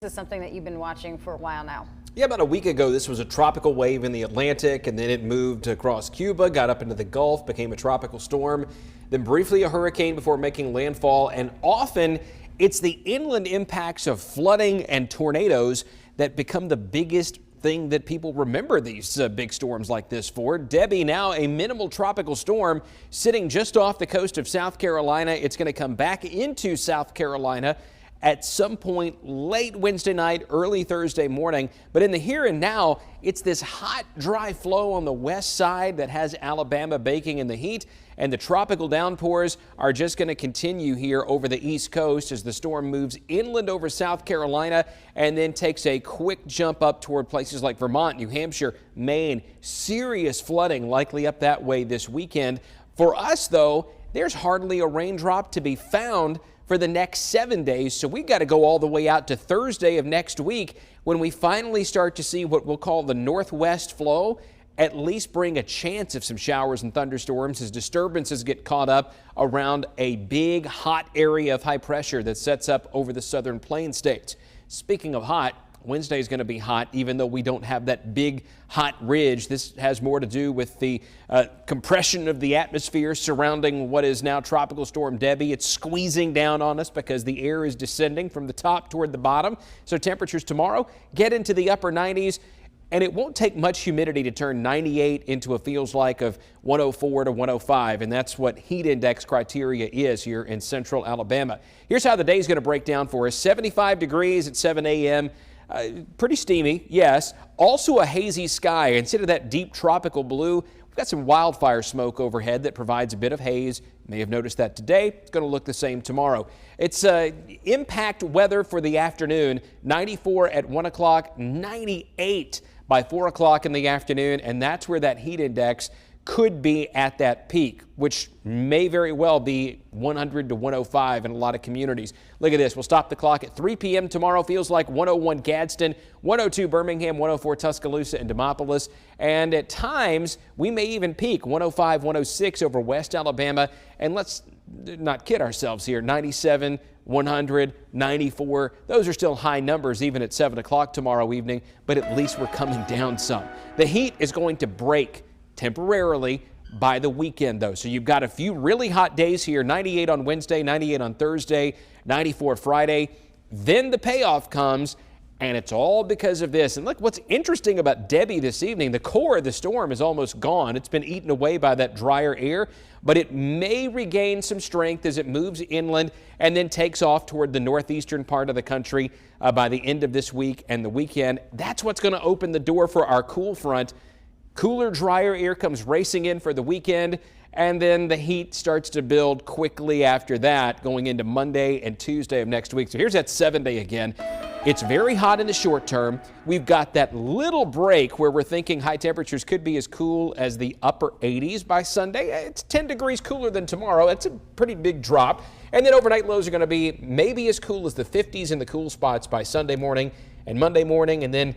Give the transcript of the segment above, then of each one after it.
This is something that you've been watching for a while now. Yeah, about a week ago, this was a tropical wave in the Atlantic, and then it moved across Cuba, got up into the Gulf, became a tropical storm, then briefly a hurricane before making landfall. And often it's the inland impacts of flooding and tornadoes that become the biggest thing that people remember these big storms like this for. Debbie, now a minimal tropical storm sitting just off the coast of South Carolina. It's going to come back into South Carolina at some point late Wednesday night, early Thursday morning. But in the here and now, it's this hot, dry flow on the west side that has Alabama baking in the heat. And the tropical downpours are just going to continue here over the East Coast as the storm moves inland over South Carolina and then takes a quick jump up toward places like Vermont, New Hampshire, Maine. Serious flooding likely up that way this weekend. For us, though, there's hardly a raindrop to be found for the next 7 days. So we've got to go all the way out to Thursday of next week when we finally start to see what we'll call the northwest flow at least bring a chance of some showers and thunderstorms as disturbances get caught up around a big hot area of high pressure that sets up over the southern plain states. Speaking of hot, Wednesday is going to be hot, even though we don't have that big hot ridge. This has more to do with the compression of the atmosphere surrounding what is now Tropical Storm Debbie. It's squeezing down on us because the air is descending from the top toward the bottom. So temperatures tomorrow get into the upper 90s. And it won't take much humidity to turn 98 into a feels like of 104 to 105. And that's what heat index criteria is here in central Alabama. Here's how the day is going to break down for us. 75 degrees at 7 a.m. Pretty steamy, yes. Also a hazy sky. Instead of that deep tropical blue, we've got some wildfire smoke overhead that provides a bit of haze. You may have noticed that today. It's going to look the same tomorrow. It's impact weather for the afternoon. 94 at 1 o'clock, 98 by 4 o'clock in the afternoon, and that's where that heat index could be at that peak, which may very well be 100 to 105 in a lot of communities. Look at this. We'll stop the clock at 3 p.m. tomorrow. Feels like 101 Gadsden, 102 Birmingham, 104 Tuscaloosa and Demopolis. And at times, we may even peak 105, 106 over West Alabama. And let's not kid ourselves here. 97, 100, 94. Those are still high numbers even at 7 o'clock tomorrow evening, but at least we're coming down some. The heat is going to break temporarily by the weekend, though. So you've got a few really hot days here. 98 on Wednesday, 98 on Thursday, 94 Friday. Then the payoff comes, and it's all because of this. And look, what's interesting about Debbie this evening, the core of the storm is almost gone. It's been eaten away by that drier air, but it may regain some strength as it moves inland and then takes off toward the northeastern part of the country by the end of this week and the weekend. That's what's going to open the door for our cool front. Cooler, drier air comes racing in for the weekend, and then the heat starts to build quickly after that, going into Monday and Tuesday of next week. So here's that 7 day again. It's very hot in the short term. We've got that little break where we're thinking high temperatures could be as cool as the upper 80s by Sunday. It's 10 degrees cooler than tomorrow. That's a pretty big drop. And then overnight lows are going to be maybe as cool as the 50s in the cool spots by Sunday morning and Monday morning, and then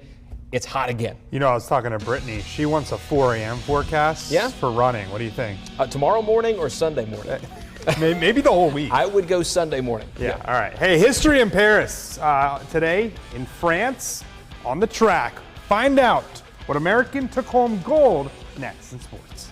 it's hot again. You know, I was talking to Brittany. She wants a 4 a.m. forecast for running. What do you think? Tomorrow morning or Sunday morning? Maybe the whole week. I would go Sunday morning. Yeah, all right. Hey, history in Paris. Today in France, on the track. Find out what American took home gold next in sports.